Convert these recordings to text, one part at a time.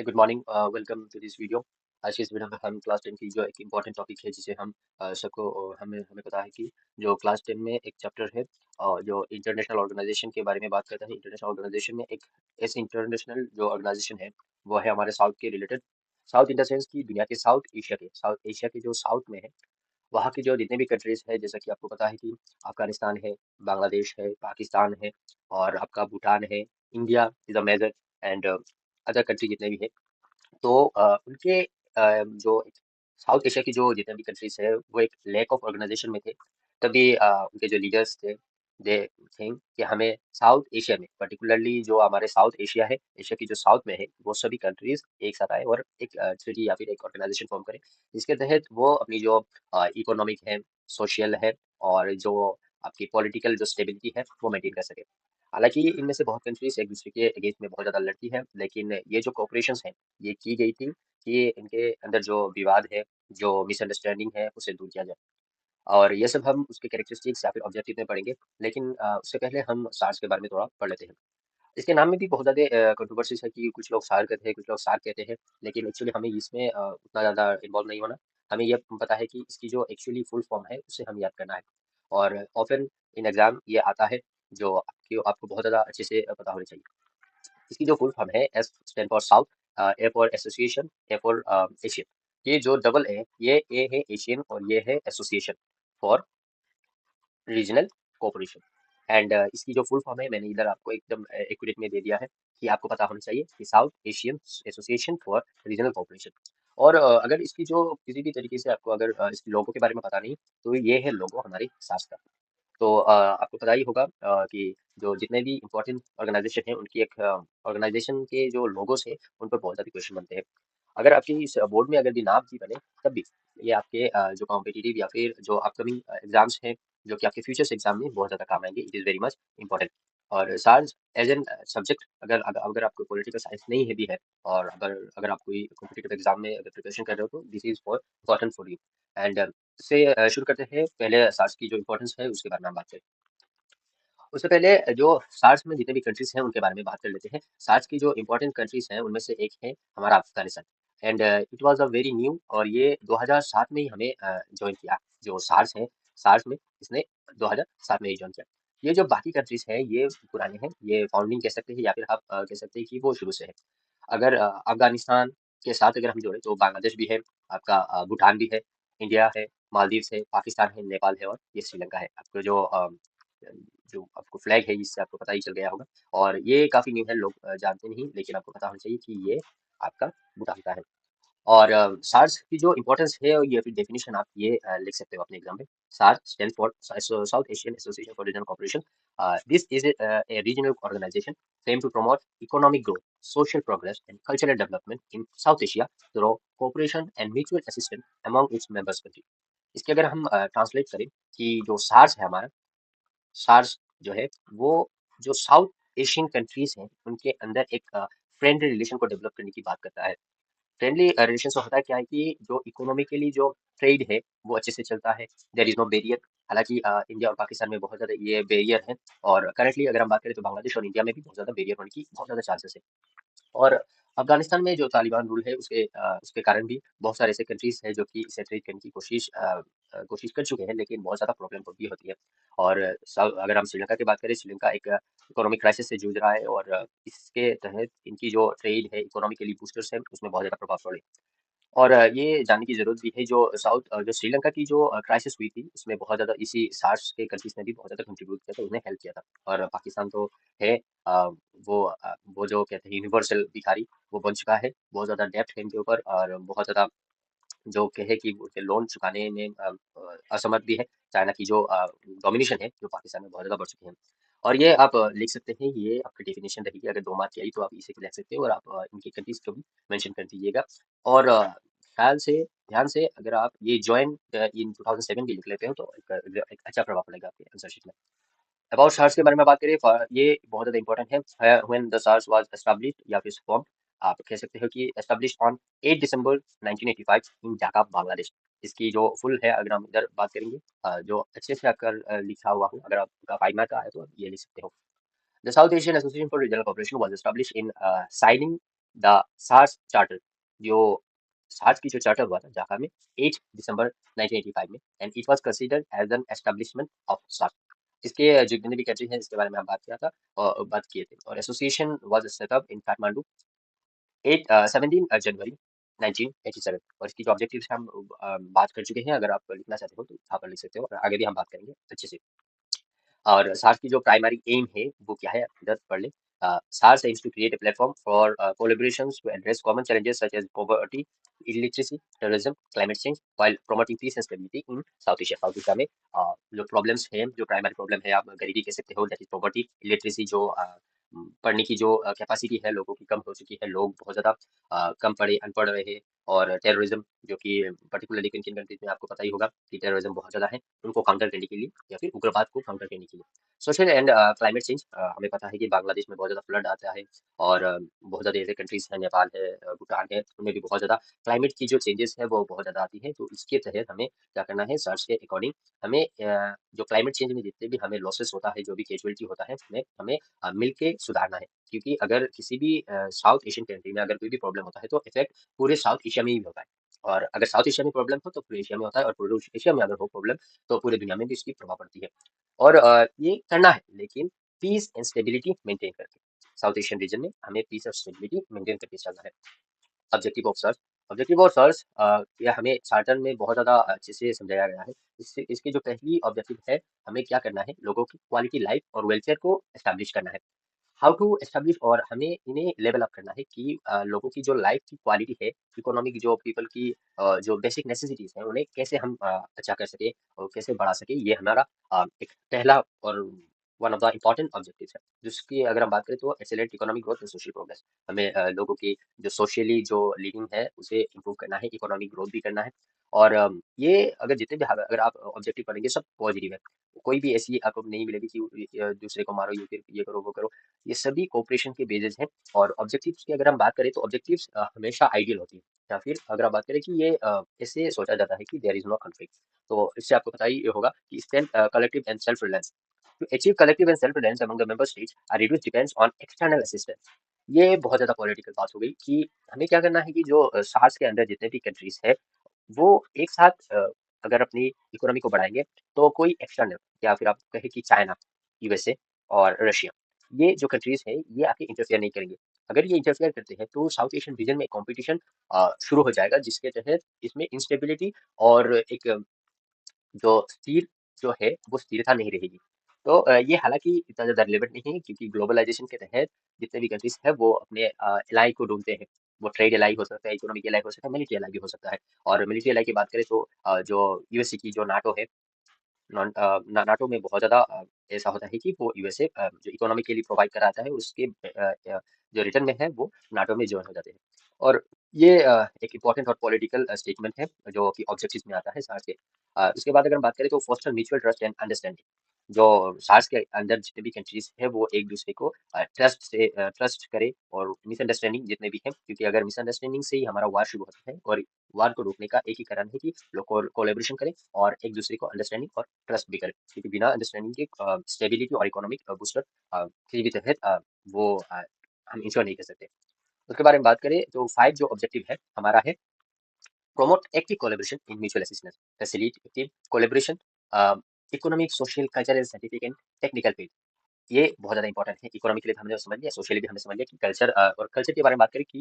Hey, good morning. Welcome to this video. आज की इस वीडियो में हम क्लास 10 की जो एक इम्पॉर्टेंट टॉपिक है जिसे हम सबको हमें हमें पता है कि जो क्लास 10 में एक चैप्टर है जो इंटरनेशनल ऑर्गेनाइजेशन के बारे में बात करता है। इंटरनेशनल ऑर्गेनाइजेशन में एक ऐसे इंटरनेशनल जो ऑर्गेनाइजेशन है वो है हमारे साउथ के related. South in the sense की दुनिया के साउथ एशिया के जो साउथ में है वहाँ की जो जितने भी कंट्रीज है, जैसा कि आपको पता है कि अफगानिस्तान है, बांग्लादेश है, पाकिस्तान है और आपका भूटान है, India is a major and other country जितने भी है। तो उनके जो साउथ एशिया की जो जितने भी कंट्रीज है वो एक लैक ऑफ ऑर्गेनाइजेशन में थे। तभी उनके जो लीडर्स थे दे थिंक कि हमें साउथ एशिया में पर्टिकुलरली जो हमारे साउथ एशिया है, एशिया की जो साउथ में है वो सभी कंट्रीज एक साथ आए और एक ट्रीटी या फिर एक ऑर्गेनाइजेशन फॉर्म करें, जिसके तहत वो अपनी जो इकोनॉमिक है, सोशल है और जो आपकी पॉलिटिकल जो स्टेबिलिटी है वो मेंटेन कर सके। हालांकि इनमें से बहुत कंट्रीज एक दूसरे के अगेंस्ट में बहुत ज्यादा लड़ती है, लेकिन ये जो कोऑपरेशन है ये की गई थी कि इनके अंदर जो विवाद है, जो मिसअंडरस्टैंडिंग है उसे दूर किया जाए। और ये सब हम उसके कैरेक्टरिस्टिक्स या फिर ऑब्जेक्टिव में पढ़ेंगे, लेकिन उससे पहले हम सार्स के बारे में थोड़ा पढ़ लेते हैं। इसके नाम में भी बहुत ज़्यादा कंट्रोवर्सीज है कि कुछ लोग सार कहते हैं, कुछ लोग सार कहते हैं, लेकिन एक्चुअली हमें इसमें उतना ज़्यादा इन्वॉल्व नहीं होना। हमें ये पता है कि इसकी जो एक्चुअली फुल फॉर्म है उसे हम याद करना है। और ऑफन इन एग्जाम ये आता है जो आपको बहुत ज़्यादा अच्छे से पता होनी चाहिए। इसकी जो फुल फॉर्म है, S stand for south, A for association, A for Asian. ये जो डबल ये ए है एशियन और ये है association for Regional cooperation. And इसकी जो फुल फॉर्म है मैंने इधर आपको एकदम एक्यूरेट में दे दिया है कि आपको पता होना चाहिए कि south Asian Association for Regional cooperation. और अगर इसकी जो किसी भी तरीके से आपको अगर इस लोगो के बारे में पता नहीं, तो ये है लोगो हमारी सास का। तो आपको पता ही होगा कि जो जितने भी इम्पोर्टेंट ऑर्गेनाइजेशन है उनकी एक ऑर्गेनाइजेशन के जो लोगोस है उन पर बहुत ज़्यादा क्वेश्चन बनते हैं। अगर आपकी इस बोर्ड में अगर भी नाम भी बने तब भी ये आपके जो कॉम्पिटिटिव या फिर जो अपकमिंग एग्जाम्स हैं जो कि आपके फ्यूचर्स एग्जाम में बहुत ज़्यादा काम आएंगे। It is very much important. और साइंस एज एन सब्जेक्ट, अगर आपको पॉलिटिकल साइंस नहीं है भी है और अगर अगर आप कोई कॉम्पिटिटिव एग्जाम में अगर प्रिपरेशन कर रहे हो तो this is for important for you. And से शुरू करते हैं, पहले सार्स की जो इम्पोर्टेंस है उसके बारे में हम बात करें। उससे पहले जो सार्स में जितने भी कंट्रीज हैं उनके बारे में बात कर लेते हैं। सार्स की जो इम्पोर्टेंट कंट्रीज हैं उनमें से एक है हमारा Afghanistan. And it was a very new, और ये 2007 में ही हमें ज्वाइन किया। जो सार्स है, सार्स में इसने 2007 में ही ज्वाइन किया। ये जो बाकी कंट्रीज हैं ये पुराने हैं, ये फाउंडिंग कह सकते हैं या फिर आप कह सकते हैं कि वो शुरू से है। अगर अफगानिस्तान के साथ अगर हम जोड़े तो बांग्लादेश भी है, आपका भूटान भी है, इंडिया है, मालदीव्स है, पाकिस्तान है, नेपाल है और ये श्रीलंका है। आपको जो आपको फ्लैग है इससे आपको पता ही चल गया होगा। और ये काफी न्यू है, लोग जानते नहीं, लेकिन आपको पता होना चाहिए कि ये आपका भूटान का है। और सार्स की जो इम्पोर्टेंस है और ये फिर डेफिनेशन आप ये लिख सकते हो अपने एग्जाम में। SAARC stand for South Asian Association for Regional Cooperation. This is a regional organization aim to promote economic growth, social progress, and cultural development in South Asia through cooperation and mutual assistance among its members country। इसके अगर हम translate करें कि जो SARS है हमारा, SARS जो है वो जो साउथ एशियन कंट्रीज हैं उनके अंदर एक फ्रेंडली रिलेशन को डेवलप करने की बात करता है। फ्रेंडली रिलेशन से होता है क्या है कि जो इकोनॉमिकली जो ट्रेड है वो अच्छे से चलता है। There is no barrier. हालांकि इंडिया और पाकिस्तान में बहुत ज्यादा ये बैरियर है, और करंटली अगर हम बात करें तो बांग्लादेश और इंडिया में भी बहुत ज्यादा बैरियर होने की बहुत ज्यादा चांसेस है। और अफगानिस्तान में जो तालिबान रूल है उसके कारण भी बहुत सारे ऐसे कंट्रीज हैं जो कि इसे ट्रीट करने की कोशिश कर चुके हैं, लेकिन बहुत ज़्यादा प्रॉब्लम भी होती है। और अगर हम श्रीलंका की बात करें, श्रीलंका एक इकोनॉमिक क्राइसिस से जूझ रहा है और इसके तहत इनकी जो ट्रेड है, इकोनॉमिकली बूस्टर्स है, उसमें बहुत ज़्यादा प्रभाव पड़े। और ये जानने की ज़रूरत भी है जो जो श्रीलंका की जो क्राइसिस हुई थी उसमें बहुत ज़्यादा इसी सार्स के कंट्रीज ने भी बहुत ज़्यादा कंट्रीब्यूट किया था, उन्हें हेल्प किया था। और पाकिस्तान तो है वो जो कहते हैं यूनिवर्सल भिखारी वो बन चुका है। बहुत ज़्यादा डेब्ट है इनके ऊपर और बहुत ज़्यादा जो कहे कि उनके लोन चुकाने में असमर्थ भी है। चाइना की जो डोमिनेशन है जो पाकिस्तान में बहुत ज़्यादा बढ़ चुकी है। और ये आप लिख सकते हैं, ये आपकी डेफिनेशन रहेगी। अगर 2 मार्क की आई तो आप इसे लिख सकते हो और आप इनकी कंट्रीज को भी मेंशन कर दीजिएगा। और ख्याल से ध्यान से अगर आप ये जॉइन इन 2007 भी लिख लेते हो तो एक अच्छा प्रभाव पड़ेगा आपके आंसर शीट में। अबाउट सार्स के बारे में बात करें, ये बहुत ज़्यादा इंपॉर्टेंट है। When the SAARC was established या फिर फॉर्म, आप कह सकते हो कि established on 8 December 1985 in Dhaka, Bangladesh. इसकी जो फुल है अगर हम इधर बात करेंगे, जो अच्छे से अगर लिखा हुआ हो, अगर आपका 5 मार्क का है तो आप ये लिख सकते हो। The South Asian Association for Regional Cooperation was established in signing the SAARC charter, जो सार्स की जो चार्टर हुआ था ढाका में 8 दिसंबर 1985 में, and it was considered as an establishment of SAARC. इसके जितने भी कंट्री हैं जिसके बारे में हम बात किया था और बात किए थे, और association was set up in Kathmandu 17 जनवरी 1987। और इसकी जो ऑब्जेक्टिव्स हम बात कर चुके हैं, अगर आप लिखना चाहते हो तो यहाँ पर लिख सकते हो, और आगे भी हम बात करेंगे अच्छे से। और सार्स की जो प्राइमरी एम है वो क्या है, इधर पढ़ ले। SARS aims to create a platform for collaborations to address common challenges such as poverty, illiteracy, terrorism, climate change, while promoting peace and stability in South Asia। South Asia में जो problems हैं, जो प्राइमरी प्रॉब्लम है, आप गरीबी कह सकते हो, दैट इज पॉवर्टी, इलिटरेसी, जो पढ़ने की जो कैपेसिटी है लोगों की कम हो चुकी है, लोग बहुत ज्यादा कम पढ़े, अनपढ़ रहे। और टेररिज्म, जो कि पर्टिकुलरली किन किन कंट्रीज में आपको पता ही होगा कि टेररिज्म बहुत ज्यादा है, उनको काउंटर करने के लिए या फिर उग्रवाद को काउंटर करने के लिए। सोशल एंड क्लाइमेट चेंज, हमें पता है कि बांग्लादेश में बहुत ज्यादा फ्लड आता है, और बहुत ज्यादा ऐसे कंट्रीज हैं, नेपाल है, भूटान है, उनमें भी बहुत ज्यादा क्लाइमेट की जो चेंजेस है वो बहुत ज्यादा आती है। तो इसके तहत हमें क्या करना है, सर्च के अकॉर्डिंग हमें जो क्लाइमेट चेंज में जितने भी हमें लॉसेस होता है, जो भी कैजुअलिटी होता है, हमें हमें मिलके सुधारना है। क्योंकि अगर किसी भी साउथ एशियन कंट्री में अगर कोई भी प्रॉब्लम होता है तो इफेक्ट पूरे साउथ एशिया में ही होता है। और अगर साउथ एशिया में प्रॉब्लम हो तो पूरे एशिया में होता है, और पूरे एशिया में अगर हो प्रॉब्लम तो पूरे दुनिया में भी इसकी प्रभाव पड़ती है। और ये करना है, लेकिन पीस एंड स्टेबिलिटी मेंटेन करके। साउथ एशियन रीजन में हमें पीस और स्टेबिलिटी मेंटेन करके चलना है। Objective of search, objective of search ये हमें चार्टर में बहुत ज़्यादा अच्छे से समझाया गया है। इससे इसकी जो पहली ऑब्जेक्टिव है, हमें क्या करना है, लोगों की क्वालिटी लाइफ और वेलफेयर को एस्टैब्लिश करना है। हाउ टू एस्टैब्लिश, और हमें इन्हें लेवल अप करना है कि लोगों की जो लाइफ की क्वालिटी है, इकोनॉमिक जो पीपल की जो बेसिक नेसेसिटीज हैं, उन्हें कैसे हम अच्छा कर सके और कैसे बढ़ा सके, ये हमारा एक पहला और one of the important objective है। जिसकी अगर हम बात करें तो accelerate economic growth and social progress. हमें लोगों की जो सोशली जो लिविंग है उसे इम्प्रूव करना है, इकोनॉमिक ग्रोथ भी करना है। और ये अगर जितने भी अगर आप ऑब्जेक्टिव पढ़ेंगे सब पॉजिटिव है। कोई भी ऐसी आपको नहीं मिलेगी कि दूसरे को मारो, ये फिर ये करो वो करो। ये सभी कोऑपरेशन के बेसिस हैं। और ऑब्जेक्टिव्स की अगर हम बात करें तो ऑब्जेक्टिव्स हमेशा आइडियल होती है, या फिर अगर आप बात करें कि ये ऐसे सोचा जाता है कि देयर इज नो कॉन्फ्लिक्ट। तो इससे आपको पता ही होगा कि strength, collective and self reliance. To achieve collective and self-reliance among the member states, a reduced depends on external assistance। ये बहुत ज्यादा पॉलिटिकल बात हो गई कि हमें क्या करना है कि जो सार्स के अंदर जितने भी कंट्रीज है वो एक साथ अगर अपनी इकोनॉमी को बढ़ाएंगे तो कोई एक्सटर्नल, या फिर आप कहें कि चाइना, यूएसए और रशिया, ये जो कंट्रीज है ये आके इंटरफेयर नहीं करेंगे। अगर ये इंटरफेयर करते हैं तो साउथ एशियन रीजन में कंपटीशन शुरू हो जाएगा, जिसके तहत इसमें इंस्टेबिलिटी और एक जो स्थिर जो है वो स्थिरता नहीं रहेगी। तो ये हालांकि इतना ज़्यादा रिलेवेंट नहीं है, क्योंकि ग्लोबलाइजेशन के तहत जितने भी कंट्रीज है वो अपने एलाई को ढूंढते हैं। वो ट्रेड एलाई हो सकता है, इकोनॉमिक एलाई हो सकता है, मिलिट्री एलाई भी हो सकता है। और मिलिट्री एलाई की बात करें तो जो यूएसए की जो नाटो है, नाटो में बहुत ज़्यादा ऐसा होता है कि वो यूएसए जो इकोनॉमी के लिए प्रोवाइड कराता है उसके जो रिटर्न में है वो नाटो में ज्वाइन हो जाते हैं। और ये एक इम्पोर्टेंट और पॉलिटिकल स्टेटमेंट है जो कि ऑब्जेक्टिव्स में आता है सार्स के। उसके बाद अगर हम बात करें तो foster mutual trust and understanding. जो सार्स के अंदर जितने भी कंट्रीज है वो एक दूसरे को ट्रस्ट करे, और मिसअंडरस्टैंडिंग जितने भी हैं, क्योंकि अगर मिसअंडरस्टैंडिंग से ही हमारा वार शुरू होता है, और वार को रोकने का एक ही कारण है कि लोग कोलेब्रेशन करें और एक दूसरे को अंडरस्टैंडिंग और ट्रस्ट भी करें। क्योंकि बिना अंडरस्टैंडिंग के स्टेबिलिटी और इकोनॉमिक बूस्टर किसी भी तहत वो हम इंश्योर नहीं कर सकते। उसके बारे में बात करें तो 5 जो ऑब्जेक्टिव है हमारा है, promote active collaboration in mutual assistance, facilitate active collaboration, economic, social, cultural, scientific and technical field. ये बहुत ज़्यादा इंपॉर्टेंट है। इकोनॉमी के लिए तो हमने समझ लिया, सोशली भी हमने समझ लिया कि कल्चर, और कल्चर के बारे में बात करें कि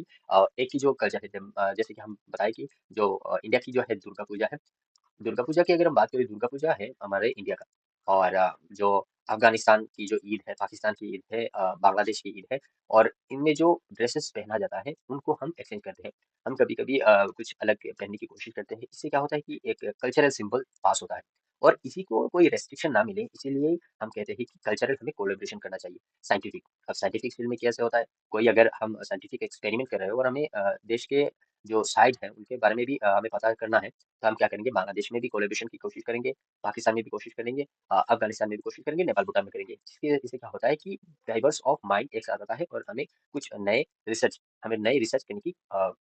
एक ही जो कल्चर है, जैसे कि हम बताएं कि जो इंडिया की जो है दुर्गा पूजा है। दुर्गा पूजा की अगर हम बात करें, दुर्गा पूजा है हमारे इंडिया का। और जो अफगानिस्तान की जो ईद है, पाकिस्तान की ईद है, बांग्लादेश की ईद है, और इनमें जो ड्रेसेस पहना जाता है उनको हम एक्सचेंज करते हैं। हम कभी कभी कुछ अलग पहनने की कोशिश करते हैं। इससे क्या होता है कि एक कल्चरल सिंबल पास होता है, और इसी को कोई रेस्ट्रिक्शन ना मिले, इसीलिए हम कहते हैं कि कल्चरल हमें कोलेब्रेशन करना चाहिए। साइंटिफिक, अब साइंटिफिक फील्ड में कैसे होता है, कोई अगर हम साइंटिफिक एक्सपेरिमेंट कर रहे हो और हमें देश के जो साइड है उनके बारे में भी हमें पता करना है, तो हम क्या करेंगे, बांग्लादेश में भी कोलैबोरेशन की कोशिश करेंगे, पाकिस्तान में भी कोशिश करेंगे, अफ़गानिस्तान में भी कोशिश करेंगे, नेपाल, भूटान में करेंगे। इससे क्या होता है कि डाइवर्स ऑफ माइंड एक साथ आता है और हमें नए रिसर्च करने की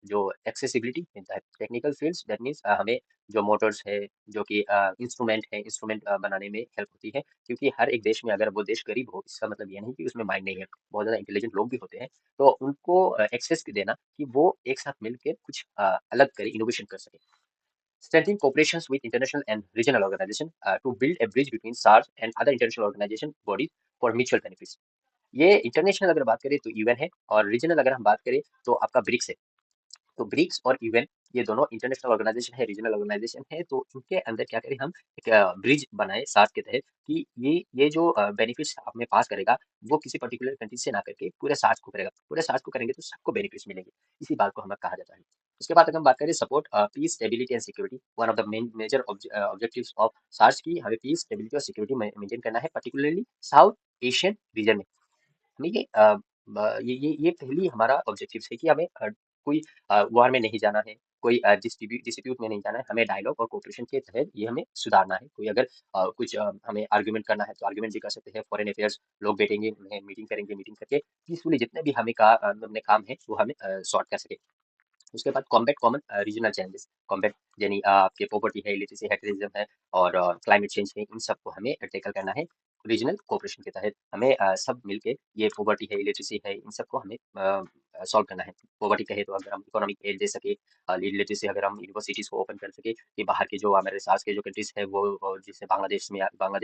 जो एक्सेसिबिलिटी मिलता है। टेक्निकल फील्ड्स दैट मीन्स हमें जो मोटर्स है, जो कि इंस्ट्रूमेंट बनाने में हेल्प होती है। क्योंकि हर एक देश में अगर वो देश गरीब हो, इसका मतलब ये नहीं कि उसमें माइंड नहीं है। बहुत ज़्यादा इंटेलिजेंट लोग भी होते हैं, तो उनको एक्सेस देना कि वो एक साथ मिलके कुछ अलग करें, इनोवेशन कर सकें। Strengthening cooperations with international and regional organizations to build a bridge between SARS and other international organization bodies for mutual benefits. ये इंटरनेशनल अगर बात करें तो यूएन है, और रीजनल अगर हम बात करें तो आपका ब्रिक्स है। तो ब्रिक्स और यूएन ये दोनों इंटरनेशनल ऑर्गेनाइजेशन है, रीजनल ऑर्गेनाइजेशन है। तो इनके अंदर क्या करें, हम एक ब्रिज बनाए साथ के तहत कि ये जो बेनिफिट्स हमें पास करेगा, वो किसी पर्टिकुलर कंट्री से ना करके पूरे साथ को करेगा। पूरे साथ को करेंगे तो सबको बेनिफिट्स मिलेंगे। इसी बात को हमें कहा जाता है। उसके बाद अगर हम बात करें support peace, stability and security, one of the major objectives of SAARC की हमें पीस, स्टेबिलिटी और सिक्योरिटी मेंटेन करना है, पर्टिकुलरली साउथ एशियन रीजन में। हमें ये पहली हमारा ऑब्जेक्टिव है कि हमें कोई वॉर में नहीं जाना है, कोई डिस्प्यूट में नहीं जाना है। हमें डायलॉग और कोऑपरेशन के तहत ये हमें सुधारना है। कोई अगर कुछ हमें आर्गुमेंट करना है तो आर्गुमेंट भी कर सकते हैं। फॉरेन अफेयर्स लोग बैठेंगे, उन्हें मीटिंग करेंगे, मीटिंग करके पीसफुली जितने भी अपने काम है वो हमें सॉर्ट कर सके। उसके बाद combat common regional challenges, combat यानी आपके पॉवर्टी है, इलिटरेसी है, टेररिज्म है और क्लाइमेट चेंज है। इन सबको हमें टैकल करना है रीजनल कोऑपरेशन के तहत। हमें सब मिलके ये पॉवर्टी है, इलिटरेसी है, इन सबको हमें सॉल्व करना है। पॉवर्टी कहे तो अगर हम इकोनॉमिक एड दे सके, इलिटरेसी अगर हम यूनिवर्सिटीज को ओपन कर सके कि बाहर के जो हमारे सास के जो कंट्रीज है वो जिससे बांग्लादेश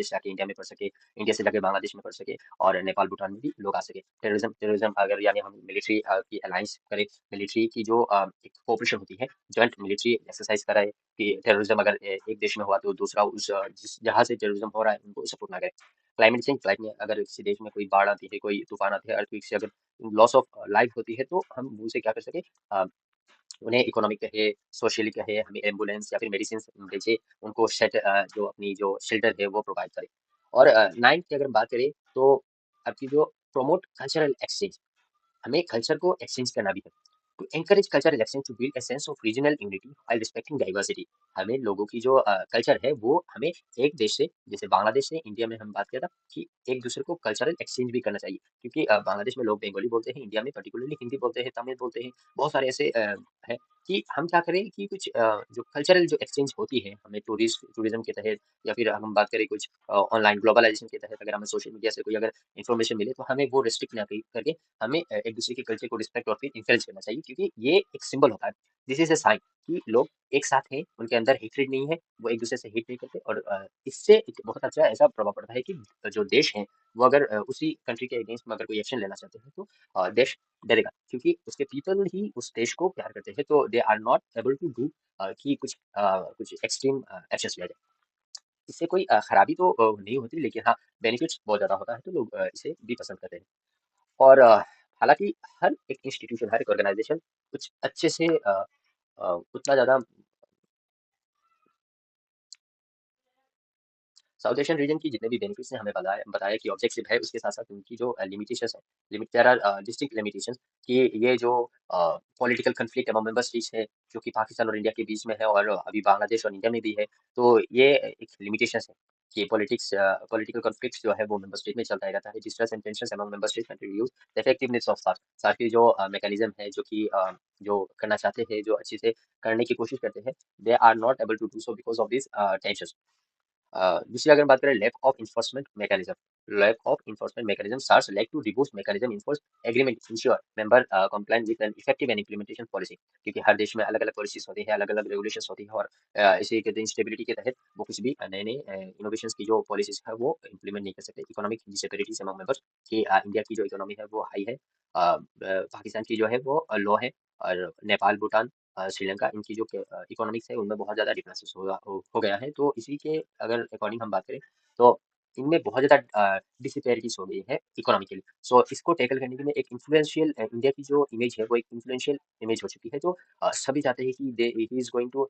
से आके इंडिया में पढ़ सके, इंडिया से जाके बांग्लादेश में पढ़ सके, और नेपाल भूटान में भी लोग आ सके। टेररिज्म अगर यानी हम मिलिट्री की अलायंस करें, मिलिट्री की जो एक कोऑपरेशन होती है, जॉइंट मिलिट्री एक्सरसाइज कराए कि टेररिज्म अगर एक देश में हुआ तो दूसरा उस जिस जहाँ से टेररिज्म हो रहा है उनको सपोर्ट ना करे। क्लाइमेट चेंज, क्लाइमेट में अगर किसी देश में कोई बाढ़ आती है, कोई तूफान आते हैं, अर्थक्वेक से अगर लॉस ऑफ लाइफ होती है, तो हम उनसे क्या कर सके, अ, उन्हें इकोनॉमिक कहे, सोशली कहे, हमें एम्बुलेंस या फिर मेडिसिन भेजे, उनको जो अपनी जो शेल्टर है वो प्रोवाइड करे। और नाइन्थ की अगर बात करें तो आपकी जो प्रोमोट कल्चरल एक्सचेंज, हमें कल्चर को एक्सचेंज करना भी है। To encourage cultural exchange to build a sense of regional unity while respecting diversity, हमें लोगों की जो कल्चर है वो हमें एक देश से, जैसे बांग्लादेश से इंडिया में हम बात किया था कि एक दूसरे को कल्चरल एक्सचेंज भी करना चाहिए। क्योंकि बांग्लादेश में लोग बंगाली बोलते हैं, इंडिया में पर्टिकुलरली हिंदी बोलते हैं, तमिल बोलते हैं, बहुत सारे ऐसे है कि हम क्या करें कि कुछ जो कल्चरल जो एक्सचेंज होती है, हमें टूरिज्म के तहत या फिर हम बात करें कुछ ऑनलाइन ग्लोबलाइजेशन के तहत, अगर हमें सोशल मीडिया से कोई अगर इन्फॉर्मेशन मिले तो हमें वो रिस्ट्रिक्ट ना करके हमें एक दूसरे के कल्चर को रिस्पेक्ट और फिर इंकरेज करना चाहिए। क्योंकि ये एक सिंबल होता है, दिस इज ए साइन कि लोग एक साथ हैं, उनके अंदर हेट्रेड नहीं है, वो एक दूसरे से हेट नहीं करते। और इससे एक बहुत अच्छा ऐसा प्रभाव पड़ता है कि जो देश है वो अगर उसी कंट्री के अगेंस्ट में अगर कोई एक्शन लेना चाहते हैं तो देश डरेगा, क्योंकि उसके पीपल ही उस देश को प्यार करते हैं। तो they are not able to do कि कुछ एक्सट्रीम एक्शंस लिया जाए। इससे कोई खराबी तो नहीं होती, लेकिन हाँ, बेनिफिट्स बहुत ज्यादा होता है, तो लोग इसे भी पसंद करते हैं। और हालाँकि हर एक इंस्टीट्यूशन, हर एक ऑर्गेनाइज़ेशन कुछ अच्छे से उतना ज़्यादा साउथ एशियन रीजन की जितने भी बेनिफिट्स हैं हमें बताया बताया कि ऑब्जेक्टिव है, उसके साथ-साथ उनकी जो लिमिटेशंस है, limit there are distinct limitations कि ये जो political conflict among member states है, जो कि पाकिस्तान और इंडिया के बीच में है और अभी बांग्लादेश और इंडिया में भी है, तो ये एक लिमिटेशंस है कि पॉलिटिकल कॉन्फ्लिक्ट्स जो है वो मेंबर स्टेट में चलता ही रहता है। Distress and tensions among member states can reduce the effectiveness of SAARC. SAARC की जो मैकेनिज्म है, जो कि जो करना चाहते हैं, जो अच्छे से करने की कोशिश करते हैं, they are not able to do so because of this tensions. दूसरी अगर बात करें lack of enforcement mechanism SARS led to robust mechanism enforce agreement ensure member compliant with an effective and implementation policy। क्योंकि हर देश में अलग-अलग policies होती है, अलग-अलग रेगुलेशंस होती है, और इसी के इंस्टेबिलिटी के तहत वो कुछ भी नए-नए इनोवेशंस की जो पॉलिसीज है वो इम्प्लीमेंट नहीं कर सकते। इकोनॉमिक डिसपैरिटीज अमंग मेंबर्स कि इंडिया की जो इकोनॉमी है वो हाई है, पाकिस्तान की जो है वो लो है, और नेपाल, भूटान, श्रीलंका, इनकी जो इकोनॉमिक्स है उनमें बहुत ज़्यादा डिफरेंसेस हो गया है। तो इसी के अगर अकॉर्डिंग हम बात करें तो इनमें बहुत ज़्यादा डिसपैरिटीज हो गई है इकोनॉमिकली। सो इसको टैकल करने के लिए एक इन्फ्लुएंशियल इंडिया की जो इमेज है वो एक इन्फ्लुएंशियल इमेज हो चुकी है। तो सभी चाहते हैं कि he is going to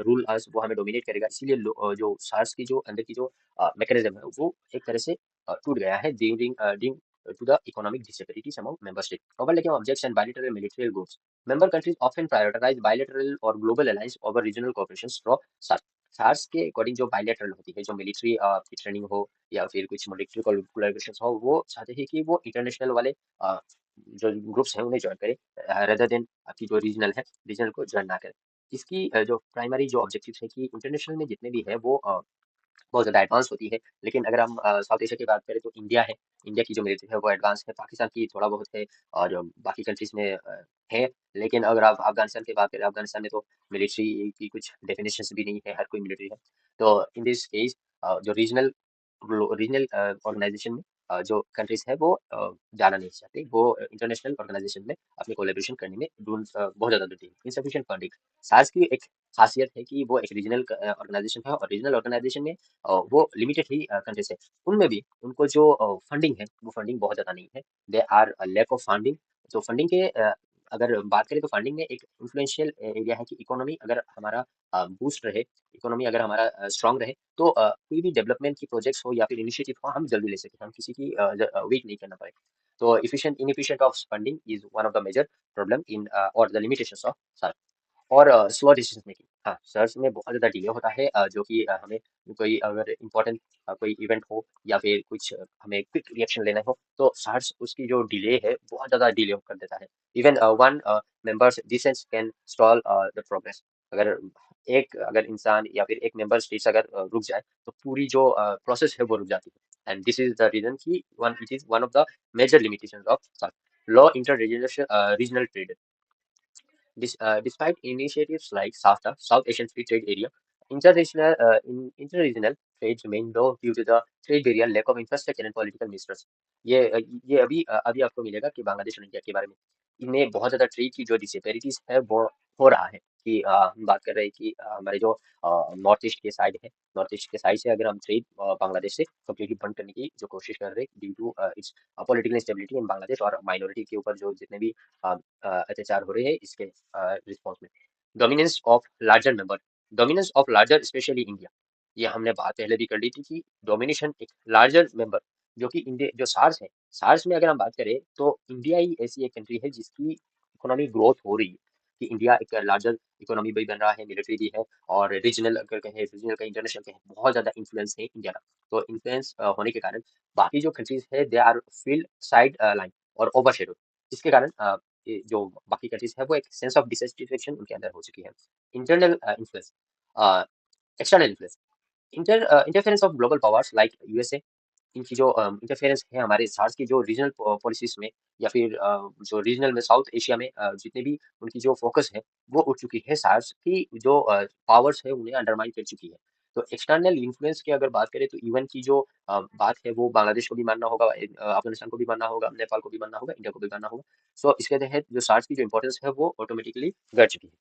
rule us, वो हमें डोमिनेट करेगा। इसीलिए जो सार्स की जो अंदर की जो मैकेनिज्म है वो एक तरह से टूट गया है during to the economic disparity among member states. Overlapping objects and bilateral military goals. Member countries often prioritize bilateral or global alliance over regional cooperation through SARC. SAर्स के अकॉर्डिंग जो बायलैटरल होती है, जो मिलिट्री की ट्रेनिंग हो या फिर कुछ मिलिट्री कोलैबोरेशन हो, वो चाहते हैं कि वो इंटरनेशनल वाले जो ग्रुप्स हैं उन्हें ज्वाइन करें, रेदर देन आपकी जो रीजनल है, रीजनल को ज्वाइन ना करें। इसकी जो प्राइमरी जो ऑब्जेक्टिव है कि इंटरनेशनल में जितने भी है वो बहुत ज़्यादा एडवांस होती है। लेकिन अगर हम साउथ एशिया की बात करें तो इंडिया है, इंडिया की जो मिलिट्री है वो एडवांस है, पाकिस्तान की थोड़ा बहुत है और बाकी कंट्रीज़ में है। लेकिन अगर आप अफ़गानिस्तान की बात करें, अफ़गानिस्तान में तो मिलिट्री की कुछ डेफिनिशंस भी नहीं है, हर कोई मिलिट्री है। तो इन दिस केस जो रीजनल ऑर्गेनाइजेशन में जो कंट्रीज़ है वो जाना नहीं चाहती, वो इंटरनेशनल ऑर्गेनाइजेशन में अपनी कोलैबोरेशन करने में बहुत ज़्यादा डरती है। इनसफिशिएंट फंडिंग, सार्स की एक खासियत है कि वो एक रीजनल ऑर्गेनाइजेशन है और रीजनल ऑर्गेनाइजेशन में वो लिमिटेड ही कंट्रीज है। उनमें भी उनको जो फंडिंग है वो फंडिंग बहुत ज़्यादा नहीं है। They are lack of funding. तो फंडिंग के अगर बात करें तो फंडिंग में एक इन्फ्लुएंशियल एरिया है कि इकोनॉमी अगर हमारा बूस्ट रहे, इकोनॉमी अगर हमारा स्ट्रांग रहे तो कोई भी डेवलपमेंट की प्रोजेक्ट्स हो या फिर इनिशिएटिव हो हम जल्दी ले सकें, हम किसी की वेट नहीं करना पड़े। तो efficient inefficient of funding is one of the major problem in और द लिमिटेशंस ऑफ और स्लो डिसीजन मेकिंग। हाँ, सर्च में बहुत ज़्यादा डिले होता है, जो कि हमें कोई अगर इम्पोर्टेंट कोई इवेंट हो या फिर कुछ हमें क्विक रिएक्शन लेना हो तो सर्च उसकी जो डिले है बहुत ज़्यादा डिले कर देता है। Even one members dissent can stall the progress. अगर अगर इंसान या फिर एक मेंबर स्टेट्स अगर रुक जाए तो पूरी जो प्रोसेस है वो रुक जाती है। And this is the reason की one it is one of the major limitations of SAARC. Low inter regional trade. Despite initiatives like SAFTA, South Asian Free Trade Area, interregional trade remain low due to the trade barrier, lack of infrastructure and political mistrust. ये अभी आपको मिलेगा कि बांग्लादेश और India के बारे में इनमें बहुत ज़्यादा ट्रेड की जो डिसपेरिटीज है वो हो रहा है कि हम बात कर रहे हैं कि हमारे जो नॉर्थ ईस्ट के साइड है, नॉर्थ ईस्ट के साइड से अगर हम ट्रेड बांग्लादेश से कम्प्लीटली बंद करने की जो कोशिश कर रहे हैं due to its political instability in Bangladesh और माइनॉरिटी के ऊपर जो जितने भी अत्याचार हो रहे हैं इसके रिस्पॉन्स में। Dominance of larger number, dominance of larger specially India, ये हमने बात पहले भी कर ली थी कि डोमिनेशन एक लार्जर मेंबर जो कि इंडिया जो सार्स है, सार्स में अगर हम बात करें तो इंडिया ही ऐसी एक कंट्री है जिसकी इकोनॉमी ग्रोथ हो रही है कि इंडिया एक लार्जर इकोनॉमी भी बन रहा है, मिलिट्री भी है और रीजनल अगर कहें, रीजनल का इंटरनेशनल कहें, बहुत ज्यादा इन्फ्लुएंस है इंडिया का। तो इन्फ्लुएंस होने के कारण बाकी जो कंट्रीज है they are field side line और ओवर, इसके कारण ये जो बाकी कंट्रीज है वो एक सेंस ऑफ डिससेटिस्फेक्शन उनके अंदर हो चुकी है। Internal influence, external influence, interference of global powers like USA, इनकी जो इंटरफेरेंस है हमारे सार्स की जो रीजनल पॉलिसीज में या फिर जो रीजनल में साउथ एशिया में जितने भी उनकी जो फोकस है वो उठ चुकी है, सार्स की जो पावर्स है उन्हें अंडरमाइन कर चुकी है। तो एक्सटर्नल इन्फ्लुएंस की अगर बात करें तो इवन की जो बात है वो बांग्लादेश को भी मानना होगा, अफगानिस्तान को भी मानना होगा, नेपाल को भी मानना होगा, इंडिया को भी मानना होगा। सो इसके तहत जो सार्स की जो इंपॉर्टेंस है वो ऑटोमेटिकली बढ़ चुकी है।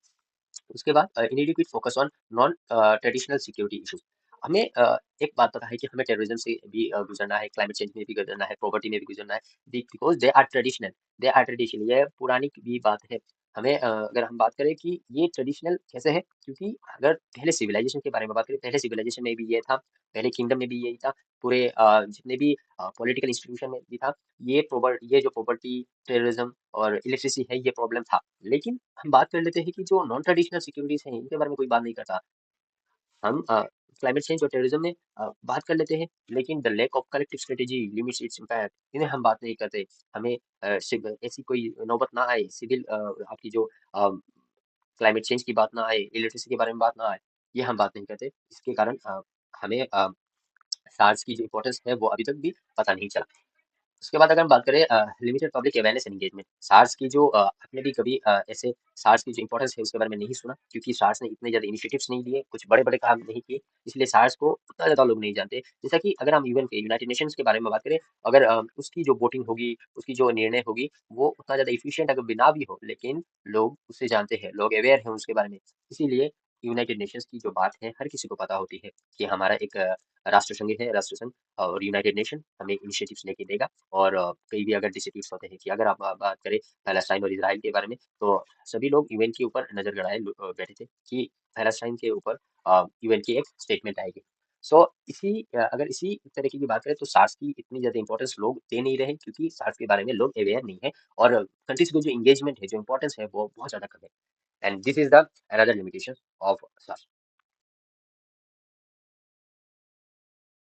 उसके बाद immediate focus on non traditional security issues. हमें एक बात पता है कि हमें टेररिज्म से भी गुजरना है, क्लाइमेट चेंज में भी गुजरना है, प्रॉपर्टी में भी गुजरना है, because they are traditional, they are traditional, ये पुरानी भी बात है। हमें अगर हम बात करें कि ये ट्रेडिशनल कैसे है, क्योंकि अगर पहले सिविलाइजेशन के बारे में बात करें, पहले सिविलाइजेशन में भी ये था, पहले किंगडम में भी यही था, पूरे जितने भी पॉलिटिकल इंस्टीट्यूशन में भी था, ये जो प्रॉपर्टी, टेररिज्म और इलेक्ट्रिसिटी है ये प्रॉब्लम था। लेकिन हम बात कर लेते हैं कि जो नॉन ट्रेडिशनल सिक्योरिटीज हैं इनके बारे में कोई बात नहीं करता। हम क्लाइमेट चेंज और टेररिज्म में बात कर लेते हैं, लेकिन the lack of collective strategy limits its impact, इन्हें हम बात नहीं करते। हमें ऐसी कोई नौबत ना आए, सिविल आपकी जो क्लाइमेट चेंज की बात ना आए, इलेक्ट्रिसिटी के बारे में बात ना आए, ये हम बात नहीं करते। इसके कारण हमें सार्स की जो इम्पोर्टेंस है वो अभी तक भी पता नहीं चला। उसके बाद अगर हम बात करें limited public awareness and engagement, SAARC की जो आपने भी कभी ऐसे सार्स की जो इंपॉर्टेंस है उसके बारे में नहीं सुना, क्योंकि सार्स ने इतने ज़्यादा इनिशिएटिव्स नहीं लिए, कुछ बड़े-बड़े काम नहीं किए, इसलिए सार्स को उतना ज़्यादा लोग नहीं जानते। जैसा कि अगर हम यूएन के, यूनाइटेड नेशंस के बारे में बात करें, अगर उसकी जो वोटिंग होगी, उसकी जो निर्णय होगी, वो उतना ज़्यादा एफिशिएंट अगर बिना भी हो, लेकिन लोग उसे जानते हैं, लोग अवेयर हैं उसके बारे में। इसीलिए यूनाइटेड नेशंस की जो बात है, हर किसी को पता होती है कि हमारा एक राष्ट्र संघ है, राष्ट्र संघ और यूनाइटेड नेशन हमें इनिशिएटिव्स लेके देगा। और कई भी अगर डिस्प्यूट्स होते हैं कि अगर आप बात करें पैलेस्टाइन और इजराइल के बारे में, तो सभी लोग यूएन के ऊपर नजर गड़ाए बैठे थे कि पैलेस्टाइन के ऊपर यूएन की एक स्टेटमेंट आएगी। सो अगर इसी तरीके की बात करें तो सार्स की इतनी ज़्यादा इंपॉर्टेंस लोग दे नहीं रहे क्योंकि सार्स के बारे में लोग अवेयर नहीं है और कंट्रीज़ को जो एंगेजमेंट है, जो इंपॉर्टेंस है वो बहुत ज़्यादा कम है। And this is the another limitation of SARS.